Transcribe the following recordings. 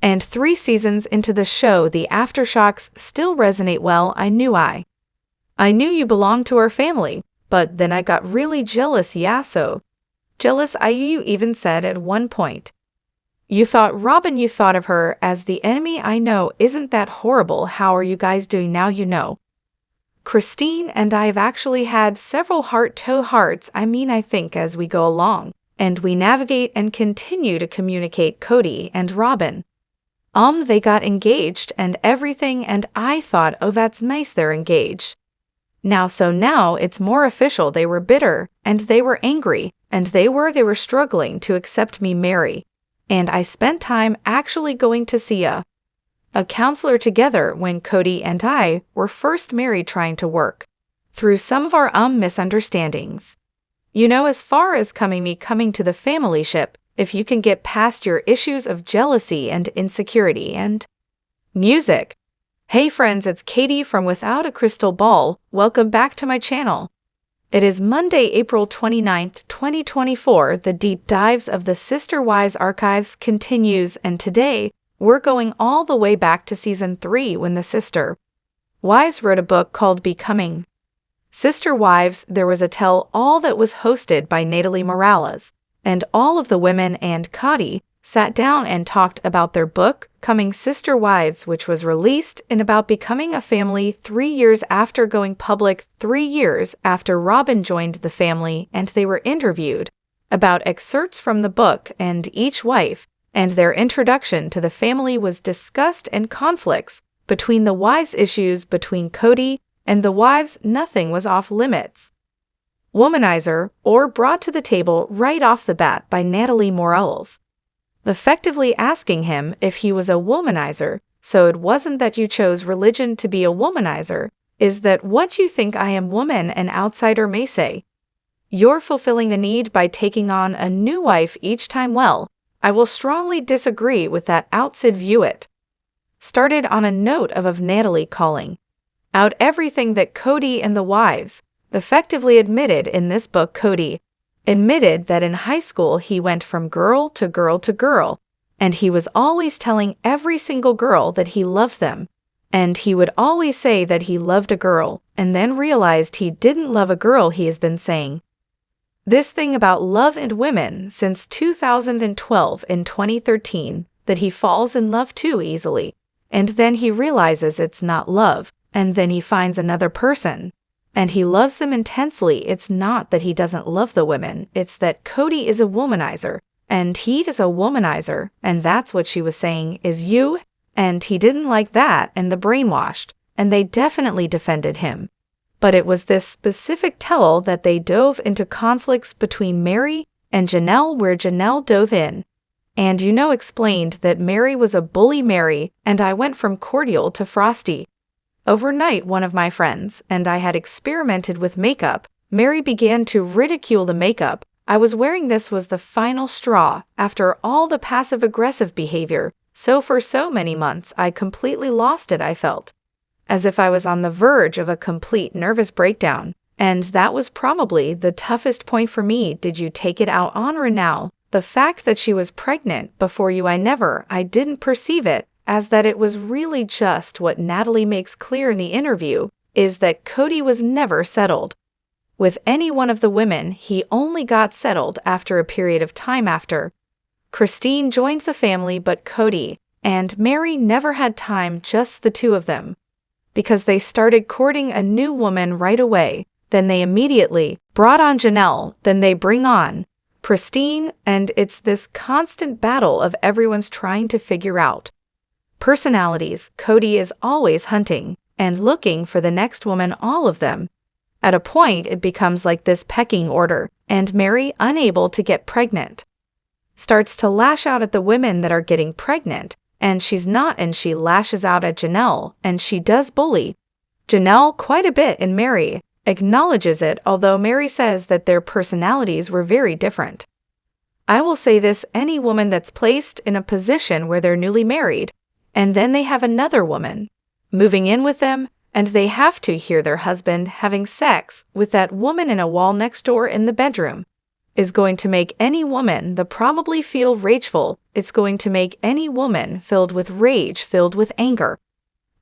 And 3 seasons into the show, the aftershocks still resonate well. I knew you belonged to our family, but then I got really jealous. Yeah, so jealous you even said at one point. You thought Robyn, you thought of her as the enemy. I know, isn't that horrible? How are you guys doing now? You know, Christine and I have actually had several heart-to-hearts. I think as we go along, and we navigate and continue to communicate. KODY and Robyn. They got engaged and everything, and I thought, oh, that's nice, they're engaged. Now it's more official. They were bitter, and they were angry, and they were struggling to accept me marry. And I spent time actually going to see a counselor together when KODY and I were first married, trying to work through some of our misunderstandings. You know, as far as coming to the family ship, if you can get past your issues of jealousy and insecurity and music. Hey friends, it's Katie from Without a Crystal Ball. Welcome back to my channel. It is Monday, April 29th, 2024. The deep dives of the Sister Wives archives continues, and today we're going all the way back to season 3 when the Sister Wives wrote a book called Becoming Sister Wives. There was a tell-all that was hosted by Natalie Morales, and all of the women and KODY sat down and talked about their book, Becoming Sister Wives, which was released in about becoming a family 3 years after going public, 3 years after Robyn joined the family, and they were interviewed about excerpts from the book, and each wife and their introduction to the family was discussed, and conflicts between the wives, issues between KODY and the wives. Nothing was off limits. Womanizer, or brought to the table right off the bat by Natalie Morales, effectively asking him if he was a womanizer. So it wasn't that you chose religion to be a womanizer, is that what you think? I am woman. An outsider may say you're fulfilling a need by taking on a new wife each time. Well, I will strongly disagree with that outside view. It started on a note of Natalie calling out everything that KODY and the wives effectively admitted in this book. KODY admitted that in high school he went from girl to girl to girl, and he was always telling every single girl that he loved them, and he would always say that he loved a girl, and then realized he didn't love a girl. He has been saying this thing about love and women since 2012 and 2013, that he falls in love too easily, and then he realizes it's not love, and then he finds another person and he loves them intensely. It's not that he doesn't love the women, it's that KODY is a womanizer, and he is a womanizer, and that's what she was saying is you, and he didn't like that, and the brainwashed, and they definitely defended him. But it was this specific tell-all that they dove into conflicts between Mary and Janelle, where Janelle dove in and explained that Mary was a bully. Mary and I went from cordial to frosty overnight. One of my friends and I had experimented with makeup. Mary began to ridicule the makeup I was wearing. This was the final straw after all the passive-aggressive behavior. So for so many months I completely lost it. I felt as if I was on the verge of a complete nervous breakdown, and that was probably the toughest point for me. Did you take it out on her now? The fact that she was pregnant before you, I didn't perceive it as that. It was really just what Natalie makes clear in the interview, is that KODY was never settled with any one of the women. He only got settled after a period of time after Christine joined the family, but KODY and Mary never had time, just the two of them, because they started courting a new woman right away. Then they immediately brought on Janelle, then they bring on Christine, and it's this constant battle of everyone's trying to figure out personalities. KODY is always hunting and looking for the next woman, all of them. At a point it becomes like this pecking order, and Mary, unable to get pregnant, starts to lash out at the women that are getting pregnant, and she's not, and she lashes out at Janelle, and she does bully Janelle quite a bit, and Mary acknowledges it, although Mary says that their personalities were very different. I will say this: any woman that's placed in a position where they're newly married, and then they have another woman moving in with them, and they have to hear their husband having sex with that woman in a wall next door in the bedroom, is going to make any woman that probably feel rageful, it's going to make any woman filled with rage, filled with anger.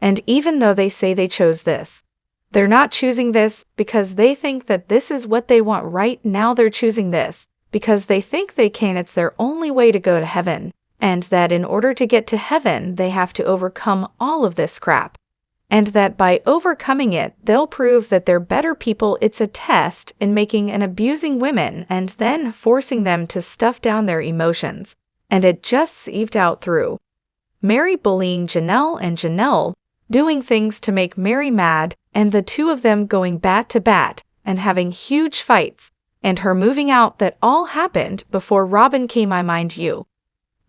And even though they say they chose this, they're not choosing this because they think that this is what they want right now. They're choosing this because they think they can. It's their only way to go to heaven, and that in order to get to heaven, they have to overcome all of this crap. And that by overcoming it, they'll prove that they're better people. It's a test in making and abusing women and then forcing them to stuff down their emotions. And it just sieved out through Mary bullying Janelle and Janelle doing things to make Mary mad, and the two of them going bat to bat and having huge fights, and her moving out. That all happened before Robyn came, I mind you.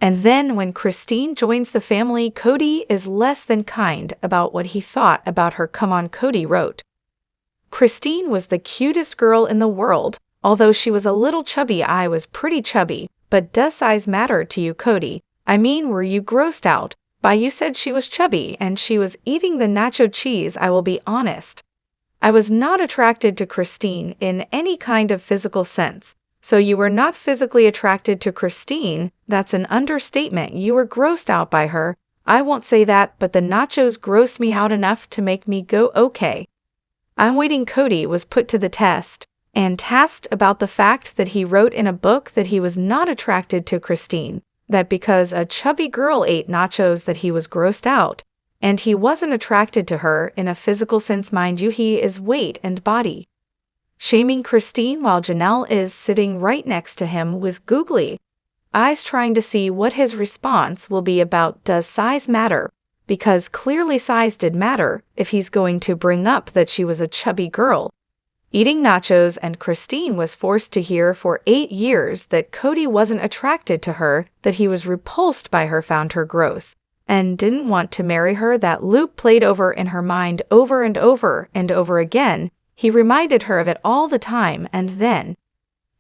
And then when Christine joins the family, KODY is less than kind about what he thought about her. Come on, KODY wrote. Christine was the cutest girl in the world, although she was a little chubby. I was pretty chubby, but does size matter to you, KODY? I mean, were you grossed out by you said she was chubby and she was eating the nacho cheese? I will be honest. I was not attracted to Christine in any kind of physical sense. So you were not physically attracted to Christine? That's an understatement. You were grossed out by her. I won't say that, but the nachos grossed me out enough to make me go okay. I'm waiting. KODY was put to the test and tasked about the fact that he wrote in a book that he was not attracted to Christine, that because a chubby girl ate nachos that he was grossed out, and he wasn't attracted to her in a physical sense. Mind you, he is weight and body shaming Christine while Janelle is sitting right next to him with googly eyes trying to see what his response will be about does size matter, because clearly size did matter if he's going to bring up that she was a chubby girl eating nachos, and Christine was forced to hear for 8 years that KODY wasn't attracted to her, that he was repulsed by her, found her gross, and didn't want to marry her. That loop played over in her mind over and over and over again. He reminded her of it all the time, and then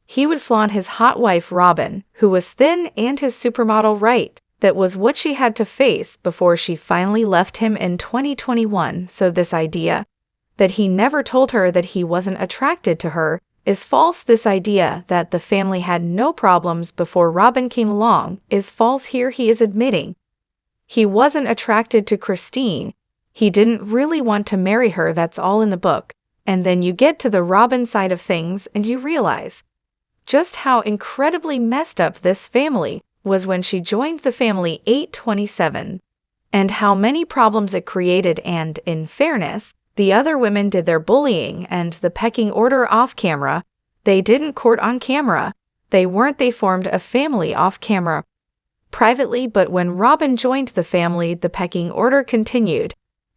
he would flaunt his hot wife Robyn, who was thin, and his supermodel, right? That was what she had to face before she finally left him in 2021. So this idea that he never told her that he wasn't attracted to her is false. This idea that the family had no problems before Robyn came along is false. Here he is admitting he wasn't attracted to Christine. He didn't really want to marry her. That's all in the book. And then you get to the Robyn side of things and you realize just how incredibly messed up this family was when she joined the family 8/27, and how many problems it created. And in fairness, the other women did their bullying and the pecking order off camera. They didn't court on camera. They weren't. They formed a family off camera privately, but when Robyn joined the family, the pecking order continued.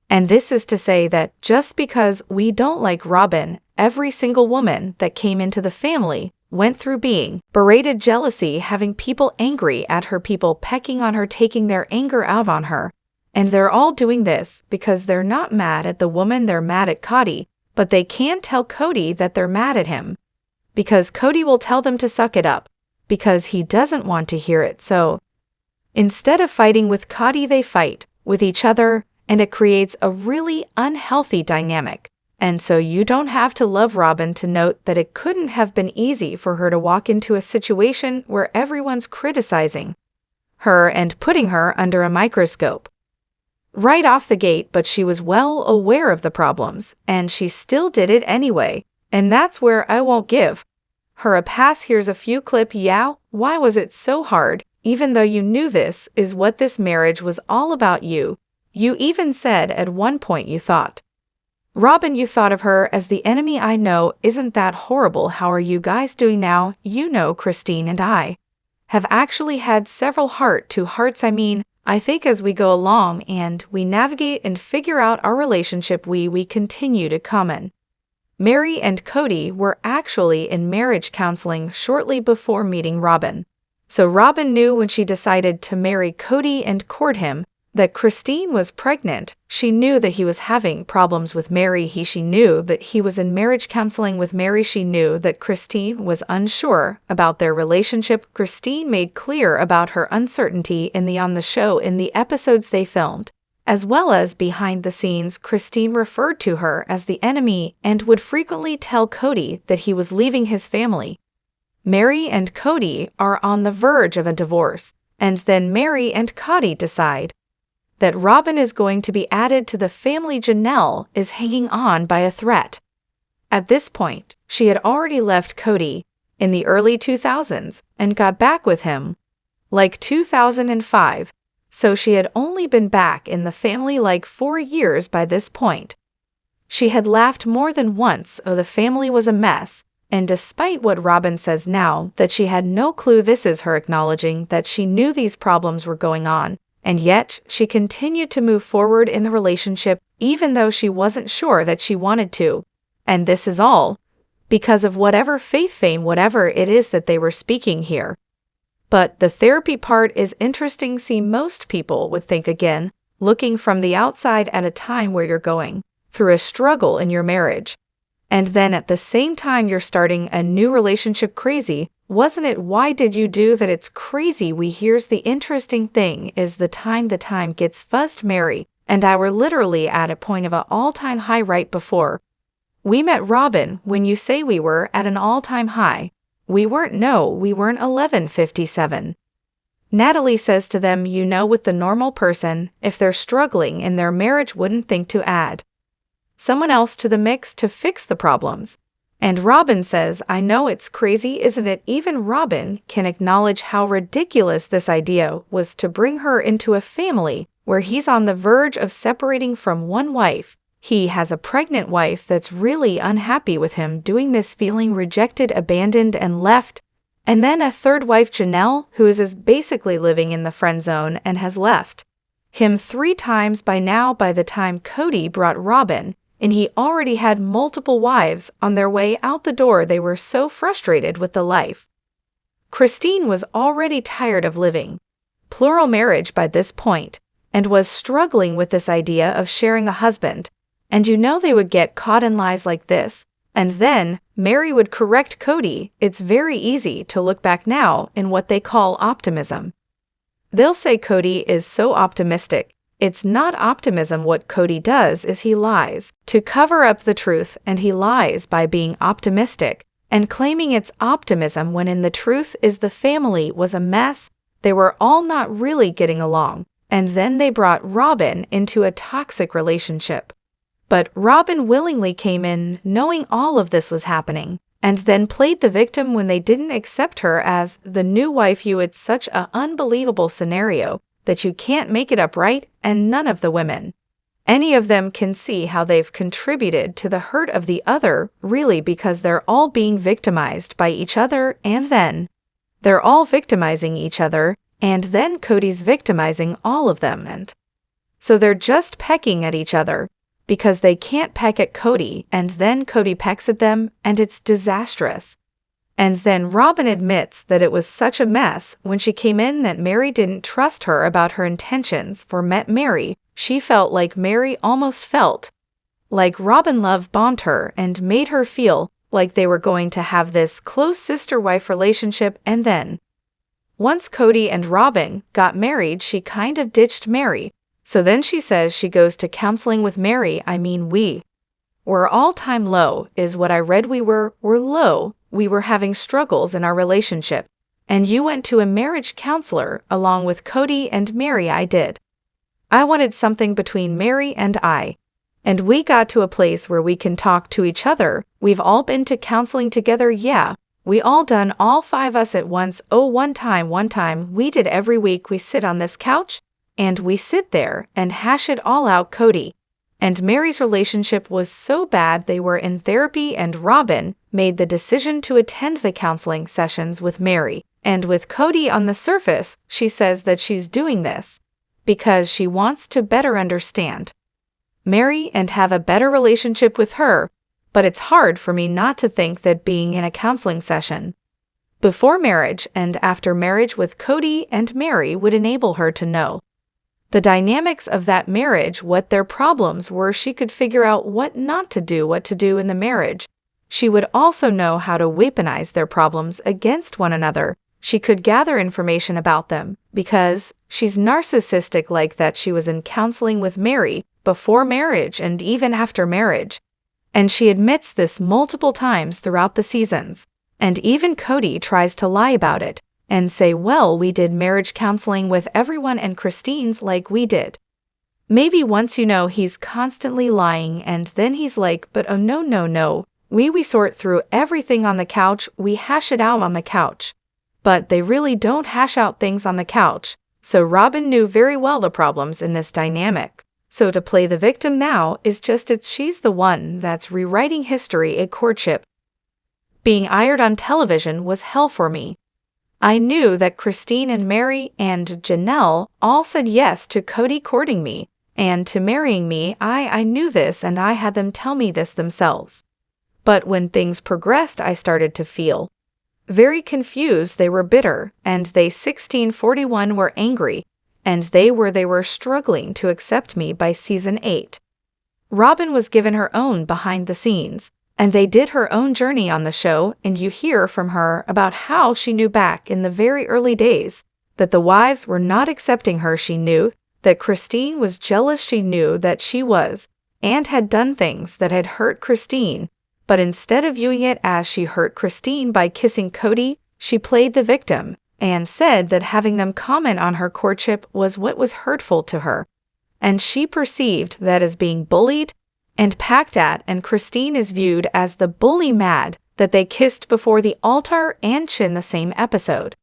And this is to say that just because we don't like Robyn, every single woman that came into the family went through being berated, jealousy, having people angry at her, people pecking on her, taking their anger out on her. And they're all doing this because they're not mad at the woman, they're mad at KODY, but they can't tell KODY that they're mad at him, because KODY will tell them to suck it up, because he doesn't want to hear it. So instead of fighting with KODY, they fight with each other, and it creates a really unhealthy dynamic. And so you don't have to love Robyn to note that it couldn't have been easy for her to walk into a situation where everyone's criticizing her and putting her under a microscope right off the gate, but she was well aware of the problems, and she still did it anyway. And that's where I won't give her a pass. Here's a few clip. Yeah, why was it so hard? Even though you knew this is what this marriage was all about, you even said at one point you thought Robyn, you thought of her as the enemy. I know, isn't that horrible? How are you guys doing now? You know, Christine and I have actually had several heart-to-hearts. I mean, I think as we go along and we navigate and figure out our relationship, we continue to comment. Mary and KODY were actually in marriage counseling shortly before meeting Robyn. So Robyn knew when she decided to marry KODY and court him that Christine was pregnant. She knew that he was having problems with Mary. She knew that he was in marriage counseling with Mary. She knew that Christine was unsure about their relationship. Christine made clear about her uncertainty on the show in the episodes they filmed, as well as behind the scenes. Christine referred to her as the enemy and would frequently tell KODY that he was leaving his family. Mary and KODY are on the verge of a divorce, and then Mary and KODY decide that Robyn is going to be added to the family. Janelle is hanging on by a thread. At this point, she had already left KODY in the early 2000s and got back with him like 2005, so she had only been back in the family like 4 years by this point. She had laughed more than once, oh, the family was a mess, and despite what Robyn says now that she had no clue, this is her acknowledging that she knew these problems were going on, and yet she continued to move forward in the relationship even though she wasn't sure that she wanted to. And this is all because of whatever faith, fame, whatever it is that they were speaking here. But the therapy part is interesting. See, most people would think, again, looking from the outside at a time where you're going through a struggle in your marriage, and then at the same time you're starting a new relationship. Crazy, wasn't it? Why did you do that? It's crazy. Here's the interesting thing is the time gets fuzzed. Mary and I were literally at a point of an all-time high right before we met. Robyn, when you say we were at an all-time high, we weren't. No, we weren't. 11:57. Natalie says to them, you know, with the normal person, if they're struggling in their marriage, wouldn't think to add someone else to the mix to fix the problems. And Robyn says, I know, it's crazy, isn't it? Even Robyn can acknowledge how ridiculous this idea was to bring her into a family where he's on the verge of separating from one wife. He has a pregnant wife that's really unhappy with him doing this, feeling rejected, abandoned, and left. And then a third wife, Janelle, who is basically living in the friend zone and has left him 3 times by now. By the time KODY brought Robyn, and he already had multiple wives on their way out the door. They were so frustrated with the life. Christine was already tired of living plural marriage by this point and was struggling with this idea of sharing a husband. And you know, they would get caught in lies like this. And then Mary would correct KODY. It's very easy to look back now in what they call optimism. They'll say KODY is so optimistic. It's not optimism. What KODY does is he lies to cover up the truth, and he lies by being optimistic and claiming it's optimism when in the truth is the family was a mess. They were all not really getting along, and then they brought Robyn into a toxic relationship. But Robyn willingly came in knowing all of this was happening, and then played the victim when they didn't accept her as the new wife. It's such an unbelievable scenario that you can't make it up, right? And none of the women, any of them, can see how they've contributed to the hurt of the other, really, because they're all being victimized by each other, and then they're all victimizing each other, and then KODY's victimizing all of them, and so they're just pecking at each other because they can't peck at KODY, and then KODY pecks at them, and it's disastrous. And then Robyn admits that it was such a mess when she came in that Mary didn't trust her about her intentions for met Mary. She felt like Mary almost felt like Robyn love bombed her and made her feel like they were going to have this close sister-wife relationship. And then once KODY and Robyn got married, she kind of ditched Mary. So then she says she goes to counseling with Mary. I mean, we were all-time low is what I read. We were low. We were having struggles in our relationship. And you went to a marriage counselor along with KODY and Mary. I did. I wanted something between Mary and I. And we got to a place where we can talk to each other. We've all been to counseling together. Yeah, we all done, all 5 us at once. Oh, one time we did. Every week we sit on this couch and we sit there and hash it all out. KODY and Mary's relationship was so bad they were in therapy, and Robyn made the decision to attend the counseling sessions with Mary. And with KODY, on the surface, she says that she's doing this because she wants to better understand Mary and have a better relationship with her. But it's hard for me not to think that being in a counseling session before marriage and after marriage with KODY and Mary would enable her to know the dynamics of that marriage, what their problems were. She could figure out what not to do, what to do in the marriage. She would also know how to weaponize their problems against one another. She could gather information about them because she's narcissistic like that. She was in counseling with Mary before marriage and even after marriage. And she admits this multiple times throughout the seasons. And even KODY tries to lie about it. and say, well, we did marriage counseling with everyone and Christine's like we did. Maybe once you know he's constantly lying and then he's like, but oh no. We sort through everything on the couch, we hash it out on the couch. But they really don't hash out things on the couch. So Robyn knew very well the problems in this dynamic. So to play the victim now is just she's the one that's rewriting history at courtship. Being aired on television was hell for me. I knew that Christine and Mary and Janelle all said yes to KODY courting me and to marrying me. I knew this and I had them tell me this themselves. But when things progressed, I started to feel very confused. They were bitter, and they 1641 were angry, and they were struggling to accept me by season 8. Robyn was given her own behind the scenes, and they did her own journey on the show, and you hear from her about how she knew back in the very early days that the wives were not accepting her. She knew that Christine was jealous. She knew that she was and had done things that had hurt Christine. But instead of viewing it as she hurt Christine by kissing KODY, she played the victim and said that having them comment on her courtship was what was hurtful to her. And she perceived that as being bullied and packed at, and Christine is viewed as the bully mad that they kissed before the altar and in the same episode.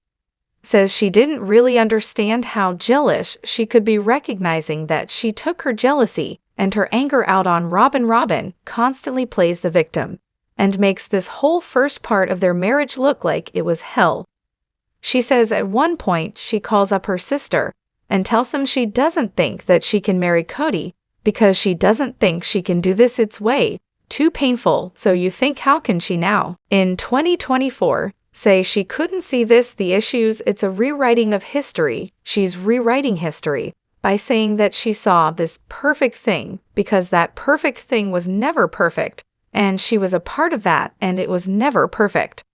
Says she didn't really understand how jealous she could be, recognizing that she took her jealousy and her anger out on Robyn. Robyn constantly plays the victim and makes this whole first part of their marriage look like it was hell. She says at one point she calls up her sister and tells them she doesn't think that she can marry KODY because she doesn't think she can do this. It's way too painful. So you think, how can she now, in 2024, say she couldn't see the issues? It's a rewriting of history. She's rewriting history by saying that she saw this perfect thing because that perfect thing was never perfect, and she was a part of that, and it was never perfect.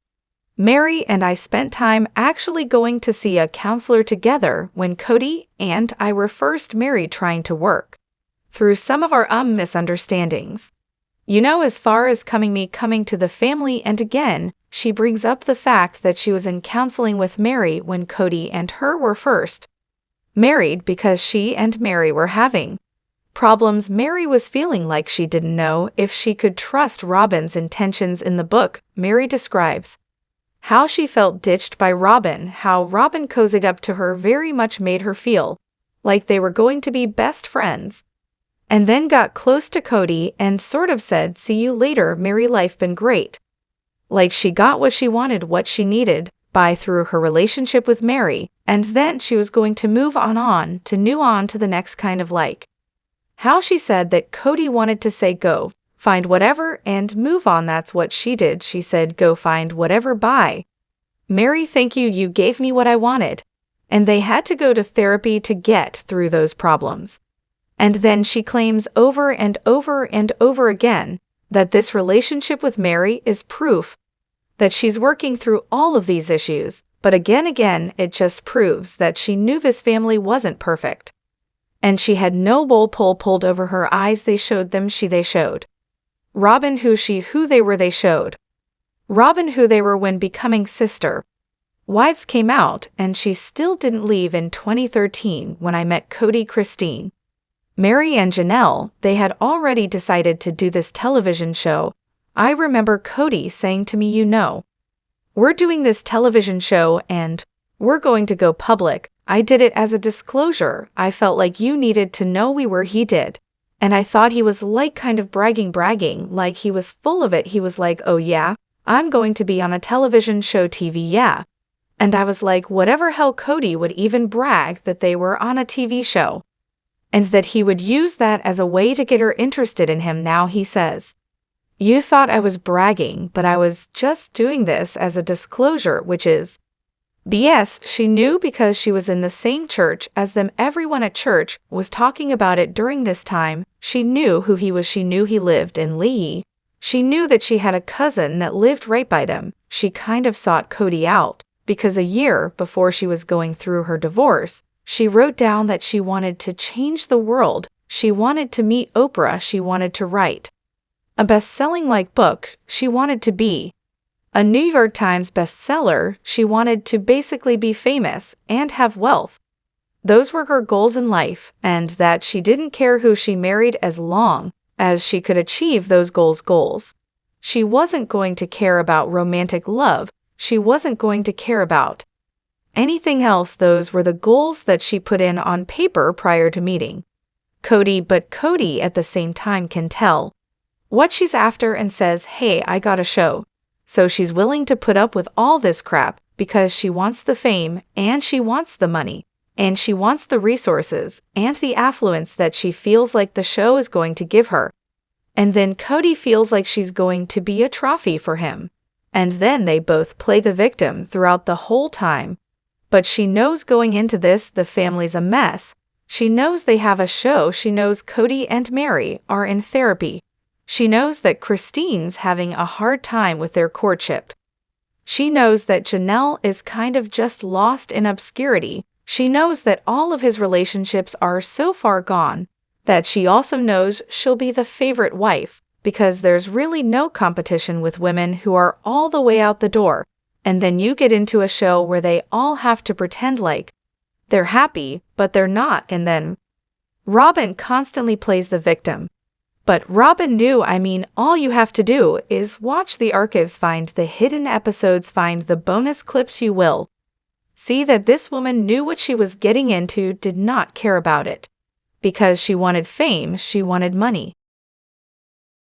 Mary and I spent time actually going to see a counselor together when KODY and I were first married, trying to work through some of our misunderstandings. You know, as far as coming to the family, and again, she brings up the fact that she was in counseling with Mary when KODY and her were first married because she and Mary were having problems. Mary was feeling like she didn't know if she could trust Robyn's intentions. In the book, Mary describes how she felt ditched by Robyn, how Robyn cozied up to her, very much made her feel like they were going to be best friends, and then got close to KODY and sort of said, see you later, Mary, life been great. Like she got what she wanted, what she needed, through her relationship with Mary, and then she was going to move on to the next kind of like. How she said that KODY wanted to say go, find whatever, and move on. That's what she did. She said go find whatever, bye. Mary, thank you, you gave me what I wanted. And they had to go to therapy to get through those problems. And then she claims over and over again that this relationship with Mary is proof that she's working through all of these issues, but again, it just proves that she knew this family wasn't perfect. And she had no wool pulled over her eyes. They showed them, they showed Robyn who they were. They showed Robyn who they were when becoming sister wives came out, and she still didn't leave. In 2013, when I met KODY, Christine, Mary and Janelle, they had already decided to do this television show. I remember KODY saying to me, you know, we're doing this television show and we're going to go public. I did it as a disclosure. I felt like you needed to know we were. He did. And I thought he was like kind of bragging, like he was full of it. He was like, oh yeah, I'm going to be on a television show, TV, yeah. And I was like, whatever hell, KODY would even brag that they were on a TV show. And that he would use that as a way to get her interested in him. Now he says, you thought I was bragging, but I was just doing this as a disclosure, which is BS. She knew because she was in the same church as them. Everyone at church was talking about it during this time. She knew who he was. She knew he lived in Lee. She knew that she had a cousin that lived right by them. She kind of sought KODY out because a year before she was going through her divorce, she wrote down that she wanted to change the world. She wanted to meet Oprah. She wanted to write a best-selling book. She wanted to be A New York Times bestseller, she wanted to basically be famous and have wealth. Those were her goals in life, and that she didn't care who she married as long as she could achieve those goals. She wasn't going to care about romantic love. She wasn't going to care about anything else. Those were the goals that she put in on paper prior to meeting KODY, but KODY at the same time can tell what she's after and says, hey, I got a show. So she's willing to put up with all this crap because she wants the fame and she wants the money and she wants the resources and the affluence that she feels like the show is going to give her. And then KODY feels like she's going to be a trophy for him. And then they both play the victim throughout the whole time. But she knows going into this, the family's a mess. She knows they have a show. She knows KODY and Mary are in therapy. She knows that Christine's having a hard time with their courtship. She knows that Janelle is kind of just lost in obscurity. She knows that all of his relationships are so far gone that she also knows she'll be the favorite wife because there's really no competition with women who are all the way out the door. And then you get into a show where they all have to pretend like they're happy, but they're not. And then Robyn constantly plays the victim. But Robyn knew, all you have to do is watch the archives, find the hidden episodes, find the bonus clips, you will see that this woman knew what she was getting into, did not care about it. Because she wanted fame, she wanted money.